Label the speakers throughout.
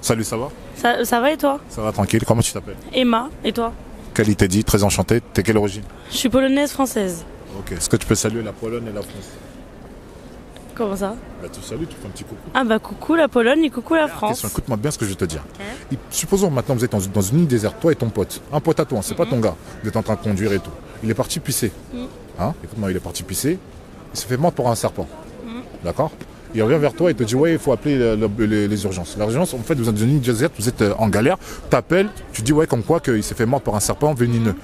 Speaker 1: Salut, ça va?
Speaker 2: Ça va et toi?
Speaker 1: Ça va tranquille, comment tu t'appelles?
Speaker 2: Emma, et toi?
Speaker 1: Qualité dit, très enchanté. T'es quelle origine?
Speaker 2: Je suis polonaise française.
Speaker 1: Ok, est-ce que tu peux saluer la Pologne et la France?
Speaker 2: Comment ça?
Speaker 1: Bah tu salues, tu fais un petit coucou.
Speaker 2: Ah bah coucou la Pologne et coucou la France.
Speaker 1: Question, écoute-moi bien ce que je vais te dire. Supposons maintenant vous êtes dans une île déserte, toi et ton pote. Un pote à toi, c'est pas ton gars. Vous êtes en train de conduire et tout. Il est parti pisser. Hein? Écoute-moi, il est parti pisser. Il s'est fait mordre par un serpent. D'accord? Il revient vers toi et te dit ouais, il faut appeler les urgences. L'urgence, en fait, vous êtes dans une île déserte, vous êtes en galère, t'appelles, tu dis ouais, comme quoi qu'il s'est fait mordre par un serpent venimeux.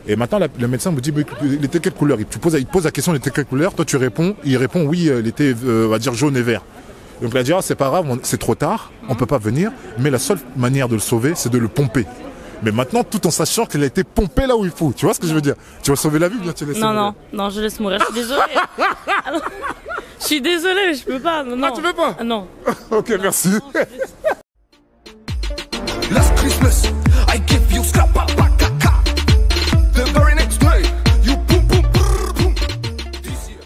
Speaker 1: Et maintenant, le médecin vous dit, bah, il était quelle couleur? Il te pose la question, il était quelle couleur? Toi, tu réponds, il répond, oui, il était, on va dire, jaune et vert. Donc, il a dit, ah, c'est pas grave, c'est trop tard, on peut pas venir, mais la seule manière de le sauver, c'est de le pomper. Mais maintenant, tout en sachant qu'il a été pompé là où il faut. Tu vois ce que je veux dire? Tu vas sauver la vie ou bien tu laisses mourir?
Speaker 2: Non, je laisse mourir, je suis désolée. Ah non. Je suis désolée, je peux pas. Non.
Speaker 1: Ah, tu veux pas?
Speaker 2: Non.
Speaker 1: Ok, merci.
Speaker 3: Last Christmas, I give you scrappa bakaka. The very next day, you boom boom brrr, boom. This year.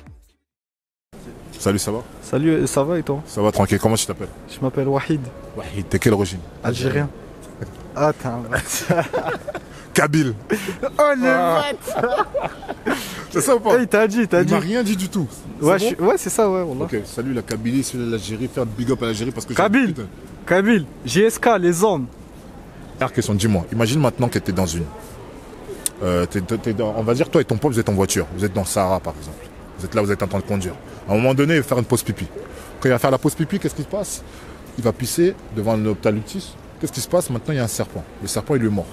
Speaker 1: Salut, ça va?
Speaker 4: Salut, ça va et toi?
Speaker 1: Ça va tranquille, comment tu t'appelles?
Speaker 4: Je m'appelle Wahid,
Speaker 1: Wahid, t'es quelle origine?
Speaker 4: algérien. Ah, t'es un...
Speaker 1: Kabyle.
Speaker 4: Oh le
Speaker 1: C'est ça ou pas?
Speaker 4: il t'a dit,
Speaker 1: Il m'a rien dit du tout.
Speaker 4: Ouais,
Speaker 1: C'est bon?
Speaker 4: ouais, c'est ça, ouais, wallah.
Speaker 1: Ok, salut la Kabylie, salut l'Algérie, faire big up à l'Algérie parce que...
Speaker 4: Kabyle.
Speaker 1: Putain.
Speaker 4: Kabyle, JSK, les hommes.
Speaker 1: Dernière question, dis-moi, imagine maintenant que t'es dans une... on va dire, toi et ton pote, vous êtes en voiture, vous êtes dans le Sahara par exemple. Vous êtes là, vous êtes en train de conduire. À un moment donné, il va faire une pause pipi. Quand il va faire la pause pipi, qu'est-ce qui se passe? Il va pisser devant l'hôpital Lutis. Qu'est-ce qui se passe? Maintenant, il y a un serpent. Le serpent, il est mort.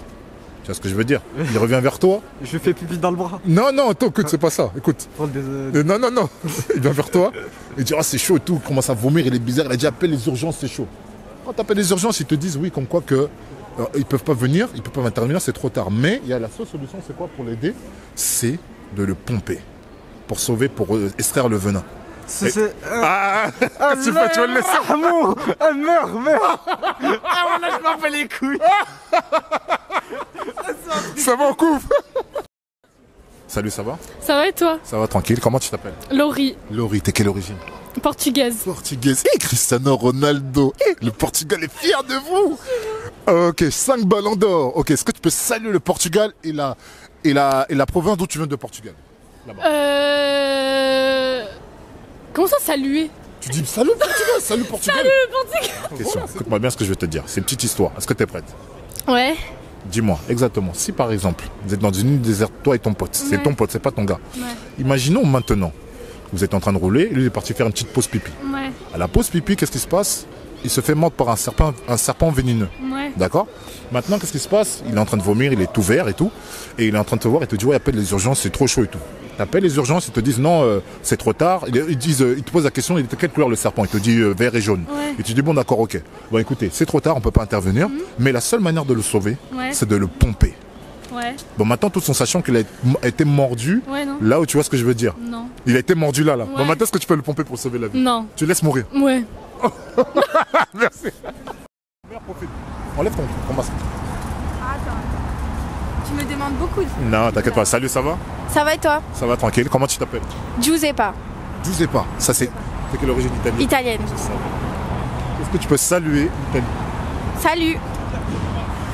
Speaker 1: Tu vois ce que je veux dire? Il revient vers toi.
Speaker 4: Je fais pipi dans le bras.
Speaker 1: Non, non, attends, écoute, c'est pas ça. Écoute. Non, non, non. Il vient vers toi. Il dit, ah, c'est chaud et tout. Il commence à vomir, il est bizarre. Il a dit, appelle les urgences, c'est chaud. Quand tu appelles les urgences, ils te disent, oui, comme quoi que ils peuvent pas venir, ils peuvent pas intervenir, c'est trop tard. Mais il y a la seule solution, c'est quoi pour l'aider? C'est de le pomper. Pour sauver, pour extraire le venin. Ah, tu vas le laisser.
Speaker 4: Amour, elle meurt. Ah, voilà, je m'en fais les couilles.
Speaker 1: Ça va, on coupe. Salut, ça va?
Speaker 5: Ça va et toi?
Speaker 1: Ça va tranquille, comment tu t'appelles?
Speaker 5: Laurie,
Speaker 1: Laurie, t'es quelle origine?
Speaker 5: portugaise.
Speaker 1: Portugaise. Cristiano Ronaldo. Le Portugal est fier de vous. Ok, 5 ballons d'or. Ok, est-ce que tu peux saluer le Portugal et la province d'où tu viens de Portugal?
Speaker 5: Comment ça, saluer?
Speaker 1: Tu dis salut Portugal, salut Portugal.
Speaker 5: Salut le Portugal.
Speaker 1: Question, écoute-moi bien ce que je vais te dire. C'est une petite histoire. Est-ce que tu es prête?
Speaker 5: Ouais.
Speaker 1: Dis-moi, exactement. Si par exemple, vous êtes dans une île déserte, toi et ton pote, c'est ton pote, c'est pas ton gars.
Speaker 5: Ouais.
Speaker 1: Imaginons maintenant, vous êtes en train de rouler, lui il est parti faire une petite pause pipi.
Speaker 5: Ouais.
Speaker 1: À la pause pipi, qu'est-ce qui se passe? Il se fait mordre par un serpent venimeux.
Speaker 5: Ouais.
Speaker 1: D'accord? Maintenant, qu'est-ce qui se passe? Il est en train de vomir, il est tout vert et tout. Et il est en train de te voir et te dit, ouais, appelle les urgences, c'est trop chaud et tout. T'appelles les urgences, ils te disent, non, c'est trop tard. Ils te posent la question, il était quelle couleur le serpent? Il te dit vert et jaune.
Speaker 5: Ouais.
Speaker 1: Et tu dis, bon, d'accord, ok. Bon, écoutez, c'est trop tard, on peut pas intervenir. Mais la seule manière de le sauver,
Speaker 5: Ouais.
Speaker 1: c'est de le pomper.
Speaker 5: Ouais.
Speaker 1: Bon, maintenant, tout en sachant qu'il a été mordu,
Speaker 5: Ouais, non.
Speaker 1: là où tu vois ce que je veux dire.
Speaker 5: Non.
Speaker 1: Il a été mordu là.
Speaker 5: Ouais.
Speaker 1: Bon, maintenant, est-ce que tu peux le pomper pour sauver la vie?
Speaker 5: Non.
Speaker 1: Tu laisses mourir.
Speaker 5: Ouais.
Speaker 1: Merci. Enlève ton masque.
Speaker 6: Tu me demandes beaucoup.
Speaker 1: Non, t'inquiète pas. Salut, ça va?
Speaker 6: Ça va et toi?
Speaker 1: Ça va tranquille. Comment tu t'appelles?
Speaker 6: Giuseppa,
Speaker 1: Giuseppa. Ça, c'est quelle origine italienne?
Speaker 6: italienne.
Speaker 1: Est-ce que tu peux saluer l'Italie?
Speaker 6: Salut.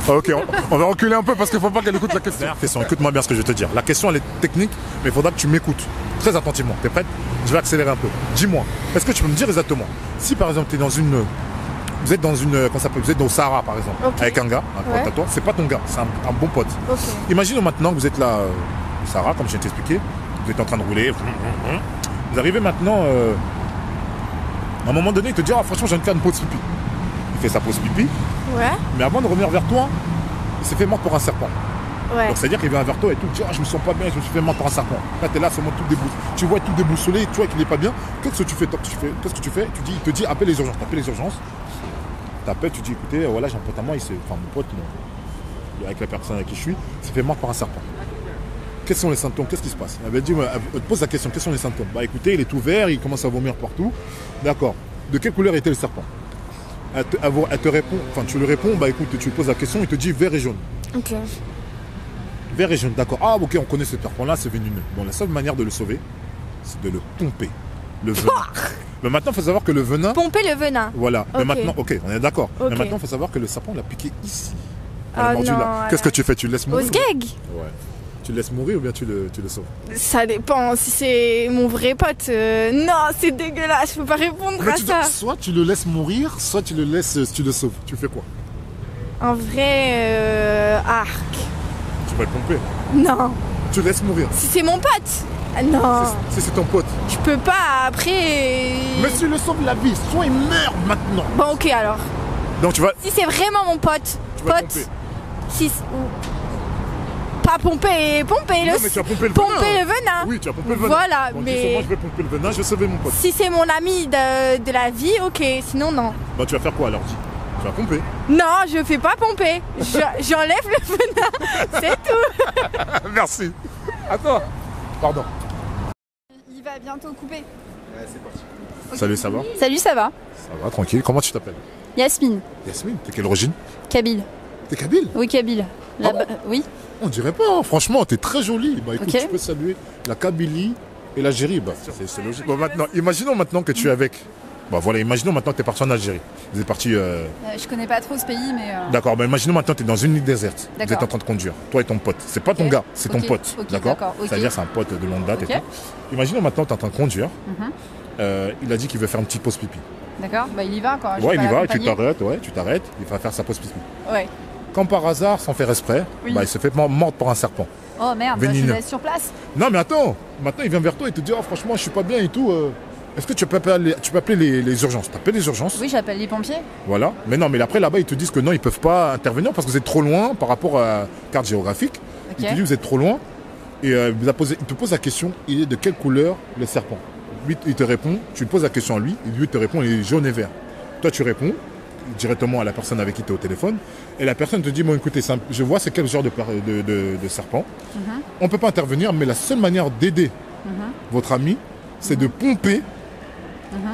Speaker 1: Ah, ok, on va reculer un peu parce qu'il ne faut pas qu'elle écoute la question. Écoute-moi bien ce que je vais te dire. La question, elle est technique, mais il faudra que tu m'écoutes très attentivement. T'es prête? Je vais accélérer un peu. Dis-moi, est-ce que tu peux me dire exactement, si par exemple, tu es dans une... Vous êtes dans une... Comment ça s'appelle? Vous êtes au Sahara, par exemple,
Speaker 6: Ok.
Speaker 1: avec un gars, un pote
Speaker 6: Ouais.
Speaker 1: à toi. C'est pas ton gars, c'est un bon pote.
Speaker 6: Ok.
Speaker 1: Imaginons maintenant que vous êtes là au Sahara, comme je viens de t'expliquer. Vous êtes en train de rouler. Vous arrivez maintenant... à un moment donné, il te dit, ah, franchement, j'ai envie de faire une pause pipi. Il fait sa pause pipi.
Speaker 6: Ouais.
Speaker 1: Mais avant de revenir vers toi, il s'est fait mordre par un serpent.
Speaker 6: Ouais.
Speaker 1: Donc c'est-à-dire qu'il vient vers toi et tout, tu dis, ah, je me sens pas bien, je me suis fait mordre par un serpent. Là, t'es là, seulement tout déboussolé. Tu vois tout déboussolé, tu vois qu'il est pas bien. Qu'est-ce que tu fais? Qu'est-ce que tu fais? Tu dis, il te dit, appelle les urgences. T'appelles les urgences. T'appelles, tu dis, écoutez, voilà, j'ai un pote à moi, enfin mon pote, avec la personne avec qui je suis, il s'est fait mordre par un serpent. Quels sont les symptômes? Qu'est-ce qui se passe? Elle te pose la question, quels sont les symptômes? Bah écoutez, il est tout vert, il commence à vomir partout. D'accord. De quelle couleur était le serpent? Elle te répond, enfin tu lui réponds, bah écoute, tu lui poses la question, il te dit vert et jaune.
Speaker 6: Ok.
Speaker 1: Vert et jaune, d'accord. Ah ok, on connaît ce serpent-là, c'est venimeux. Bon, la seule manière de le sauver, c'est de le pomper. Le venin. Mais maintenant, il faut savoir que le venin.
Speaker 6: Pomper le venin.
Speaker 1: Voilà. Mais
Speaker 6: Ok.
Speaker 1: maintenant, ok, on est d'accord.
Speaker 6: Ok.
Speaker 1: Mais maintenant, il faut savoir que le serpent l'a piqué ici. On
Speaker 6: Ah
Speaker 1: l'a mordu
Speaker 6: non,
Speaker 1: là. Qu'est-ce que tu fais? Tu le laisses mourir?
Speaker 6: Osgeg.
Speaker 1: Ouais. Tu le laisses mourir ou bien tu le sauves?
Speaker 6: Ça dépend si c'est mon vrai pote. Non, c'est dégueulasse, je peux pas répondre
Speaker 1: Mais
Speaker 6: à
Speaker 1: tu
Speaker 6: ça.
Speaker 1: soit tu le laisses mourir, soit tu le laisses, tu le sauves. Tu fais quoi?
Speaker 6: En vrai, arc.
Speaker 1: Tu vas le pomper.
Speaker 6: Non.
Speaker 1: Tu le laisses mourir.
Speaker 6: Si c'est mon pote. Ah, non.
Speaker 1: Si c'est ton pote.
Speaker 6: Je peux pas après.
Speaker 1: Mais si tu le sauves la vie, soit il meurt maintenant.
Speaker 6: Bon, ok alors.
Speaker 1: Donc tu vas.
Speaker 6: Si c'est vraiment mon pote.
Speaker 1: Tu vas le
Speaker 6: Pote.
Speaker 1: pomper.
Speaker 6: Si. Pas pomper
Speaker 1: Non, mais tu vas pomper le venin.
Speaker 6: le venin.
Speaker 1: Oui, tu vas pomper le venin.
Speaker 6: Voilà,
Speaker 1: Donc,
Speaker 6: mais-
Speaker 1: moi je vais pomper le venin, je vais sauver mon pote.
Speaker 6: Si c'est mon ami de la vie, ok. Sinon, non.
Speaker 1: Bah tu vas faire quoi alors? Dis. Tu vas pomper.
Speaker 6: Non, je fais pas pomper. J'enlève le venin. C'est tout.
Speaker 1: Merci. À toi. Pardon.
Speaker 6: Il va bientôt couper.
Speaker 1: Salut, ça va?
Speaker 7: Salut, ça va?
Speaker 1: Ça va, tranquille. Comment tu t'appelles?
Speaker 7: Yasmine,
Speaker 1: Yasmine, t'es quelle origine?
Speaker 7: Kabyle.
Speaker 1: T'es kabyle?
Speaker 7: Oui, Kabyle.
Speaker 1: Ah bon
Speaker 7: Oui.
Speaker 1: On dirait pas, hein. Franchement, t'es très jolie. Bah écoute,
Speaker 7: Ok.
Speaker 1: tu peux saluer la Kabylie et l'Algérie. Bah, c'est logique. Bon, maintenant, imaginons maintenant que tu es avec. Bah voilà, imaginons maintenant que t'es parti en Algérie. Vous êtes parti.
Speaker 7: Je connais pas trop ce pays, mais.
Speaker 1: D'accord, bah imaginons maintenant que t'es dans une île déserte. Vous êtes
Speaker 7: D'accord.
Speaker 1: en train de conduire, toi et ton pote. C'est pas ton
Speaker 7: Ok.
Speaker 1: gars, c'est ton
Speaker 7: Ok.
Speaker 1: pote.
Speaker 7: Ok,
Speaker 1: D'accord.
Speaker 7: d'accord, ok.
Speaker 1: C'est-à-dire c'est un pote de longue date
Speaker 7: Ok.
Speaker 1: et tout. Imaginons maintenant que t'es en train de conduire.
Speaker 7: Mhm.
Speaker 1: Il a dit qu'il veut faire une petite pause pipi.
Speaker 7: D'accord, bah il y va quoi. Je
Speaker 1: Ouais,
Speaker 7: vais
Speaker 1: il y
Speaker 7: pas
Speaker 1: va, tu
Speaker 7: l'accompagner.
Speaker 1: t'arrêtes, ouais, tu t'arrêtes, il va faire sa pause pipi.
Speaker 7: Ouais.
Speaker 1: Quand par hasard, sans faire exprès,
Speaker 7: Oui.
Speaker 1: bah, il se fait mordre par un serpent.
Speaker 7: Oh merde, bah, je
Speaker 1: Vénineux.
Speaker 7: le laisse sur place.
Speaker 1: Non mais attends, maintenant il vient vers toi et te dit oh, franchement je suis pas bien et tout. Est-ce que tu peux appeler les urgences? T'appelles les urgences,
Speaker 7: Oui, j'appelle les pompiers.
Speaker 1: voilà. Mais non, mais après là-bas ils te disent que non, ils peuvent pas intervenir parce que vous êtes trop loin par rapport à la carte géographique.
Speaker 7: Ok.
Speaker 1: Ils te disent vous êtes trop loin et il te pose la question, il est de quelle couleur le serpent? Lui il te répond, tu lui poses la question à lui, et lui il te répond il est jaune et vert. Toi tu réponds directement à la personne avec qui tu es au téléphone et la personne te dit bon écoutez je vois c'est quel genre de serpent. On peut pas intervenir mais la seule manière d'aider votre ami c'est de pomper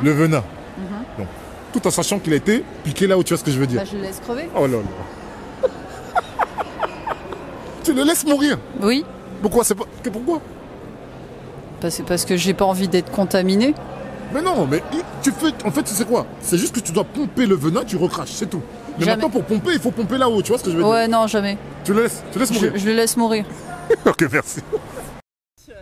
Speaker 1: le venin. Donc, tout en sachant qu'il a été piqué là où tu vois ce que je veux dire.
Speaker 7: Bah je le laisse crever.
Speaker 1: Oh là là. Tu le laisses mourir.
Speaker 7: Oui.
Speaker 1: Pourquoi pourquoi?
Speaker 7: Bah, c'est parce que j'ai pas envie d'être contaminé.
Speaker 1: Mais non, mais tu fais. En fait, c'est quoi? C'est juste que tu dois pomper le venin, tu recraches, c'est tout. Mais
Speaker 7: Jamais.
Speaker 1: maintenant, pour pomper, il faut pomper là-haut, tu vois ce que je veux dire?
Speaker 7: Ouais, non, jamais.
Speaker 1: Tu le laisses mourir.
Speaker 7: Je le laisse mourir.
Speaker 1: Ok, merci.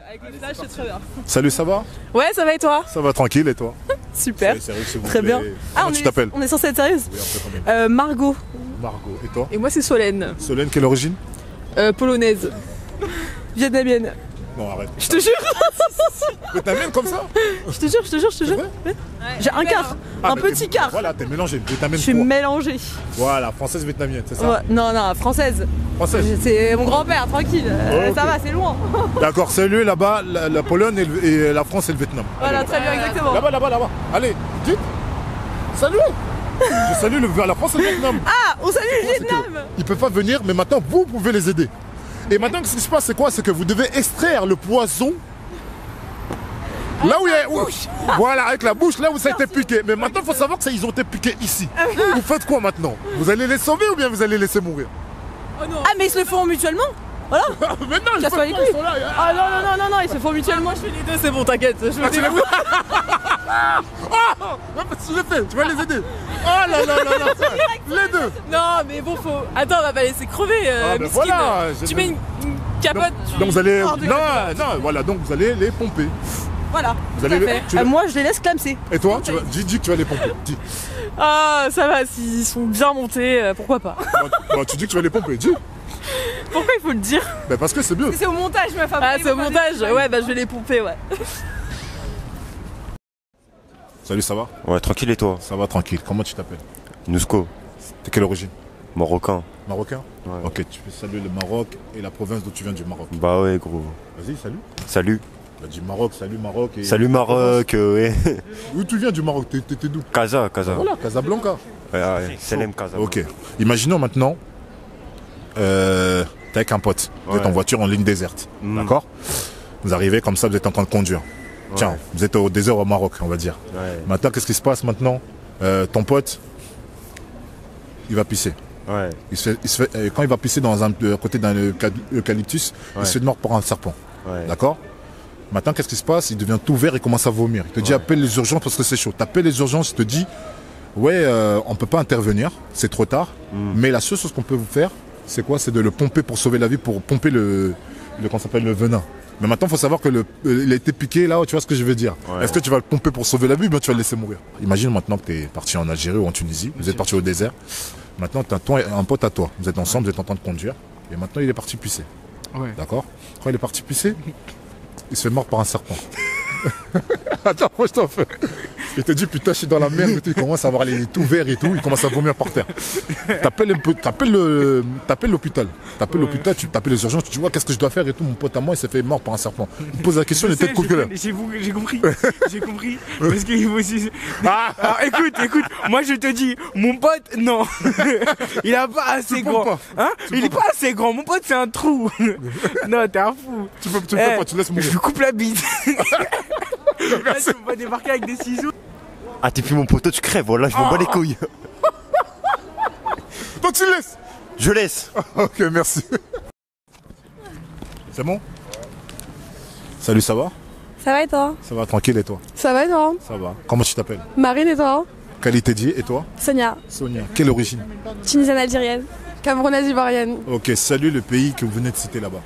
Speaker 2: Avec le flash, c'est très bien.
Speaker 1: Salut, ça va?
Speaker 2: Ouais, ça va et toi?
Speaker 1: Ça va tranquille, et toi?
Speaker 2: Super.
Speaker 1: Soyez sérieux, s'il vous
Speaker 2: Très
Speaker 1: plaît.
Speaker 2: bien. Ah,
Speaker 1: Comment tu t'appelles?
Speaker 2: On est censé être sérieuse?
Speaker 1: Oui, on peut quand même.
Speaker 2: Margot.
Speaker 1: Margot, et toi?
Speaker 2: Et moi, c'est Solène.
Speaker 1: Solène, quelle origine?
Speaker 2: Polonaise. Vietnamienne.
Speaker 1: Non, arrête.
Speaker 2: Je te jure,
Speaker 1: Mais t'amènes comme ça?
Speaker 2: je te jure, je te jure, je te
Speaker 1: C'est
Speaker 2: jure.
Speaker 1: vrai?
Speaker 2: J'ai un quart,
Speaker 1: Ah,
Speaker 2: un
Speaker 1: mais
Speaker 2: petit quart.
Speaker 1: Voilà, t'es mélangé.
Speaker 2: Je
Speaker 1: T'amènes
Speaker 2: suis
Speaker 1: quoi?
Speaker 2: mélangée.
Speaker 1: Voilà, française vietnamienne, c'est ça?
Speaker 2: Ouais, non, non, française.
Speaker 1: Française.
Speaker 2: C'est mon grand-père, tranquille.
Speaker 1: Ok.
Speaker 2: Ça va, c'est loin.
Speaker 1: D'accord, c'est lui là-bas, la Pologne et la France et le Vietnam.
Speaker 2: Voilà, très bien, exactement.
Speaker 1: Là-bas, là-bas, là-bas. Allez, dites. Salut. Je salue la France et le Vietnam.
Speaker 2: Ah, on salue le
Speaker 1: C'est que
Speaker 2: Vietnam.
Speaker 1: ils peuvent pas venir, mais maintenant vous pouvez les aider. Et maintenant, ce qui se passe, c'est quoi? C'est que vous devez extraire le poison. Là où il y a. Voilà, avec la bouche, là où ça a été piqué. Mais maintenant, il faut savoir qu'ils ont été piqués ici. Vous faites quoi maintenant? Vous allez les sauver ou bien vous allez les laisser mourir?
Speaker 2: Ah, mais ils se le font mutuellement. Voilà.
Speaker 1: Mais non, ils,
Speaker 2: Casse pas les
Speaker 1: peuvent pas, ils
Speaker 2: couilles.
Speaker 1: sont là.
Speaker 2: Ah non, non, non, non, non, ils se font mutuellement. Je fais les deux, c'est bon, t'inquiète. Je me
Speaker 1: Tu les
Speaker 2: débrouille.
Speaker 1: tu le fais, tu vas les aider. Oh là là là là. Les deux.
Speaker 2: Non, mais bon, faut. Attends, on va pas laisser crever.
Speaker 1: Ah, ben
Speaker 2: miskine.
Speaker 1: voilà,
Speaker 2: Tu
Speaker 1: j'ai-
Speaker 2: mets une capote.
Speaker 1: Donc vous allez.
Speaker 2: hors de-
Speaker 1: Non, non, voilà, donc vous allez les pomper.
Speaker 2: Voilà.
Speaker 1: Vous
Speaker 2: Tout à
Speaker 1: allez-
Speaker 2: fait.
Speaker 1: tu les-
Speaker 2: Moi, je les laisse clamser.
Speaker 1: Et toi, dis que tu vas les pomper. Dis.
Speaker 2: Ah, ça va, s'ils sont bien montés, pourquoi pas.
Speaker 1: Bon, tu dis que tu vas les pomper, dis.
Speaker 2: Pourquoi il faut le dire?
Speaker 1: Ben parce que c'est mieux.
Speaker 2: C'est au montage, ma femme. Ah, c'est au montage. Ouais, bah je vais les pomper, ouais.
Speaker 1: Salut, ça va?
Speaker 8: Ouais, tranquille et toi?
Speaker 1: Ça va tranquille. Comment tu t'appelles?
Speaker 8: Nusco,
Speaker 1: T'es quelle origine?
Speaker 8: marocain.
Speaker 1: Marocain?
Speaker 8: Ouais.
Speaker 1: Ok, tu peux saluer le Maroc et la province d'où tu viens du Maroc.
Speaker 8: Bah ouais, gros.
Speaker 1: Vas-y, salut.
Speaker 8: Salut.
Speaker 1: Tu as dit Maroc, salut Maroc. Et...
Speaker 8: Salut Maroc, ouais.
Speaker 1: Où tu viens du Maroc? T'es d'où?
Speaker 8: Casa, Casa.
Speaker 1: Voilà, Casablanca.
Speaker 8: Ouais, ouais, Selem Casa.
Speaker 1: Ok. Imaginons maintenant, t'es avec un pote. Vous êtes
Speaker 8: Ouais.
Speaker 1: en voiture en ligne déserte.
Speaker 8: Mm.
Speaker 1: D'accord? Vous arrivez comme ça, vous êtes en train de conduire. Tiens,
Speaker 8: Ouais.
Speaker 1: vous êtes au désert au Maroc, on va dire.
Speaker 8: Ouais,
Speaker 1: Maintenant, qu'est-ce qui se passe maintenant? Ton pote, il va pisser.
Speaker 8: ouais,
Speaker 1: Quand il va pisser à côté d'un eucalyptus,
Speaker 8: Ouais.
Speaker 1: il se fait mordre par un serpent.
Speaker 8: ouais.
Speaker 1: D'accord? Maintenant, qu'est-ce qui se passe? Il devient tout vert, il commence à vomir. Il te dit appelle les urgences parce que c'est chaud. T'appelles les urgences, il te dit ouais, on peut pas intervenir, c'est trop tard. Mais la seule chose qu'on peut vous faire, c'est quoi? C'est de le pomper pour sauver la vie, pour pomper comment ça s'appelle, le venin. Mais maintenant, il faut savoir que il a été piqué là, tu vois ce que je veux dire. Est-ce que tu vas le pomper pour sauver la vie ou bien tu vas le laisser mourir? Imagine maintenant que tu es parti en Algérie ou en Tunisie, vous êtes parti au désert. Maintenant, tu as un pote à toi, vous êtes ensemble, vous êtes en train de conduire. Et maintenant, il est parti pisser. D'accord? Quand il est parti pisser, il se fait mordre par un serpent. Attends, moi je t'en fais. Il te dit putain je suis dans la merde et tout, il commence à avoir les tout verts et tout, il commence à vomir par terre. T'appelles l'hôpital. T'appelles l'hôpital, tu t'appelles les urgences, tu vois qu'est-ce que je dois faire et tout, mon pote à moi il s'est fait mort par un serpent. Il me pose la question, il était de coup de gueule.
Speaker 4: J'ai compris. J'ai compris. Parce qu'il faut aussi. Alors, écoute, moi je te dis, mon pote, non. Il a pas assez grand.
Speaker 1: Pas.
Speaker 4: Hein? Il est pas assez grand, mon pote c'est un trou. Non, t'es un fou.
Speaker 1: Tu peux pas, tu laisses
Speaker 4: Je
Speaker 1: mourir.
Speaker 4: lui coupe la bite. Là, tu vas débarquer avec des ciseaux.
Speaker 8: Ah, t'es plus mon poteau, tu crèves, voilà, je m'en bats les couilles.
Speaker 1: Donc tu laisses.
Speaker 8: Je laisse.
Speaker 1: Ok, merci. C'est bon? Salut, ça va?
Speaker 6: Ça va et toi?
Speaker 1: Ça va, tranquille et toi?
Speaker 6: Ça va et toi?
Speaker 1: Ça va. Comment tu t'appelles?
Speaker 6: Marine et toi?
Speaker 1: Qualité dit et toi?
Speaker 6: Sonia.
Speaker 1: Sonia. Quelle origine?
Speaker 6: Tunisienne algérienne. Camerounaise ivoirienne.
Speaker 1: Ok, salut le pays que vous venez de citer là-bas.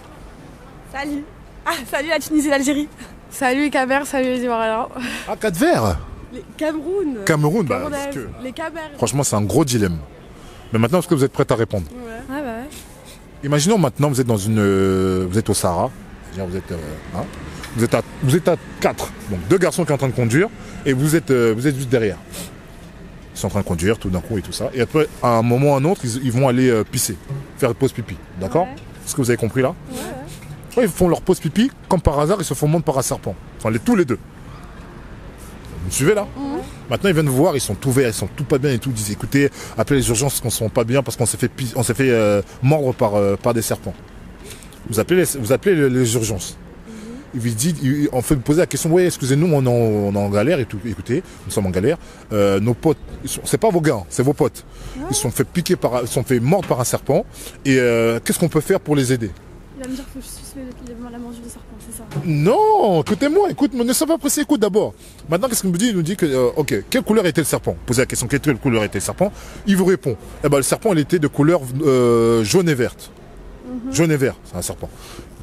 Speaker 6: Salut. Ah, salut la Tunisie et l'Algérie. Salut les Camers, salut les Ivoiriens.
Speaker 1: Ah, 4 verres.
Speaker 6: Les Cameroun.
Speaker 1: Cameroun, bah,
Speaker 6: Camerounaise,
Speaker 1: parce que,
Speaker 6: les Camers.
Speaker 1: franchement, c'est un gros dilemme. Mais maintenant, est-ce que vous êtes prête à répondre?
Speaker 6: Ah bah ouais.
Speaker 1: Imaginons maintenant, vous êtes dans vous êtes au Sahara. C'est-à-dire, vous êtes à 4. Donc, 2 garçons qui sont en train de conduire et vous êtes juste derrière. Ils sont en train de conduire tout d'un coup et tout ça. Et après, à un moment ou à un autre, ils vont aller pisser, faire une pause pipi. D'accord?
Speaker 6: Ouais.
Speaker 1: Est-ce que vous avez compris là? Quand ils font leur pause pipi, comme par hasard, ils se font mordre par un serpent. Enfin, tous les deux. Vous me suivez là? Maintenant, ils viennent vous voir, ils sont tout verts, ils sont tout pas bien et tout. Ils disent écoutez, appelez les urgences parce qu'on ne se sent pas bien parce qu'on s'est fait, mordre par des serpents. Vous appelez les urgences. Il vous dit, on fait poser la question, ouais, excusez-nous, on est en galère et tout. Écoutez, nous sommes en galère. Nos potes, c'est pas vos gars, c'est vos potes. Ils se sont fait ils sont fait mordre par un serpent. Et qu'est-ce qu'on peut faire pour les aider?
Speaker 5: Il va me dire que je suis la mangeuse de serpent, c'est ça?
Speaker 1: Non, écoutez-moi, ne sois pas pressé, écoute d'abord. Maintenant, qu'est-ce qu'il me dit? Il nous dit que, ok, quelle couleur était le serpent? Posez la question, quelle couleur était le serpent? Il vous répond, eh ben, le serpent, il était de couleur jaune et verte. Jaune et vert, c'est un serpent.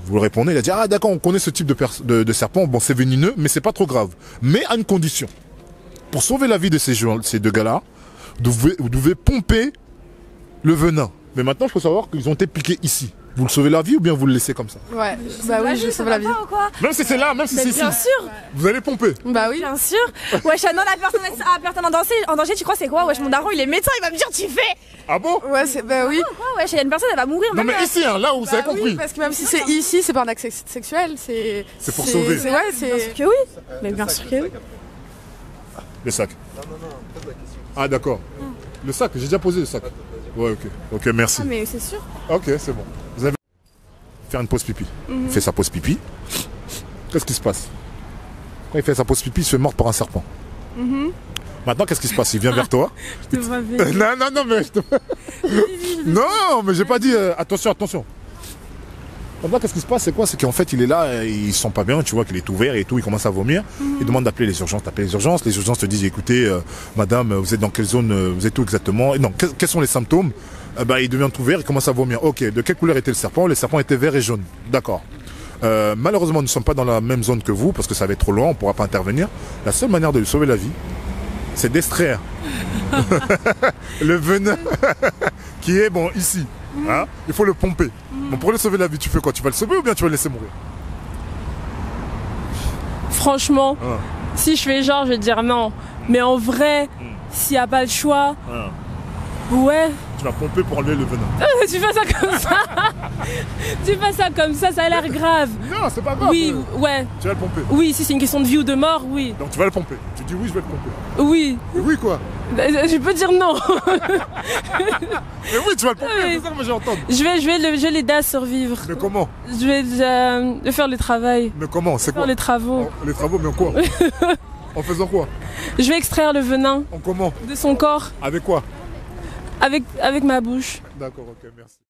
Speaker 1: Vous le répondez, il a dit, ah d'accord, on connaît ce type de serpent, bon, c'est venimeux, mais c'est pas trop grave. Mais à une condition. Pour sauver la vie de ces deux gars-là, vous devez pomper le venin. Mais maintenant, il faut savoir qu'ils ont été piqués ici. Vous le sauvez la vie ou bien vous le laissez comme ça?
Speaker 6: Ouais, bah oui, je sauve la vie.
Speaker 1: Même si c'est là, même si c'est ici.
Speaker 5: Bien sûr,
Speaker 1: Vous allez pomper.
Speaker 6: Bah oui.
Speaker 5: bien sûr.
Speaker 6: Wesh, non, la personne en danger, tu crois c'est quoi? Wesh, mon daron, il est médecin, il va me dire, tu fais.
Speaker 1: Ah bon?
Speaker 6: Ouais, bah oui.
Speaker 5: Quoi, wesh, il y a une personne, elle va mourir.
Speaker 1: Non
Speaker 5: même
Speaker 1: mais ici, hein, là où vous avez
Speaker 6: Bah oui,
Speaker 1: compris.
Speaker 6: parce que même si c'est ici, c'est pas un acte sexuel, c'est
Speaker 1: pour sauver.
Speaker 6: Ouais, c'est.
Speaker 5: que oui. Mais bien sûr que oui.
Speaker 1: Le sac. Ah d'accord. Le sac, j'ai déjà posé le sac. Ouais, ok. Ok, merci.
Speaker 5: Ah, mais c'est sûr.
Speaker 1: Ok, c'est bon. Vous avez faire une pause pipi. Il fait sa pause pipi. Qu'est-ce qui se passe? Quand il fait sa pause pipi, il se fait mordre par un serpent. Maintenant, qu'est-ce qui se passe? Il vient vers toi.
Speaker 5: Je te vois bien.
Speaker 1: Non, mais je te... Non, mais j'ai pas dit attention. Maintenant, qu'est-ce qui se passe? C'est quoi? C'est qu'en fait, il est là, il se sent pas bien, tu vois qu'il est tout vert et tout, il commence à vomir. Il demande d'appeler les urgences. T'appelles les urgences. Les urgences te disent écoutez, madame, vous êtes dans quelle zone? Vous êtes où exactement? Et non, quels sont les symptômes? Il devient tout vert, il commence à vomir. Ok, de quelle couleur était le serpent? Le serpent était vert et jaune. D'accord. Malheureusement, nous ne sommes pas dans la même zone que vous parce que ça va être trop loin, on ne pourra pas intervenir. La seule manière de lui sauver la vie, c'est d'extraire le venin qui est bon ici. Hein? Il faut le pomper. Bon, pour lui sauver la vie, tu fais quoi? Tu vas le sauver ou bien tu vas le laisser mourir?
Speaker 2: Franchement, si je fais genre, je vais dire non. Mais en vrai, s'il n'y a pas le choix, ouais.
Speaker 1: Tu vas pomper pour enlever le venin.
Speaker 2: Tu fais ça comme ça. Tu fais ça comme ça a l'air grave.
Speaker 1: Non, c'est pas grave.
Speaker 2: Oui, ouais.
Speaker 1: Tu vas le pomper.
Speaker 2: Oui, si c'est une question de vie ou de mort, oui.
Speaker 1: Donc tu vas le pomper. Tu dis oui, je vais le pomper.
Speaker 2: Oui.
Speaker 1: Et oui quoi?
Speaker 2: Je peux dire non.
Speaker 1: Mais oui, tu vas le pomper,
Speaker 2: Oui.
Speaker 1: c'est ça que moi j'ai entendu.
Speaker 2: Je vais l'aider à survivre.
Speaker 1: Mais comment?
Speaker 2: Je vais faire le travail.
Speaker 1: Mais comment? C'est quoi?
Speaker 2: Faire les travaux.
Speaker 1: Les travaux, mais en quoi? En faisant quoi?
Speaker 2: Je vais extraire le venin
Speaker 1: En comment?
Speaker 2: de son corps
Speaker 1: Avec quoi?
Speaker 2: avec ma bouche.
Speaker 1: D'accord, ok, merci.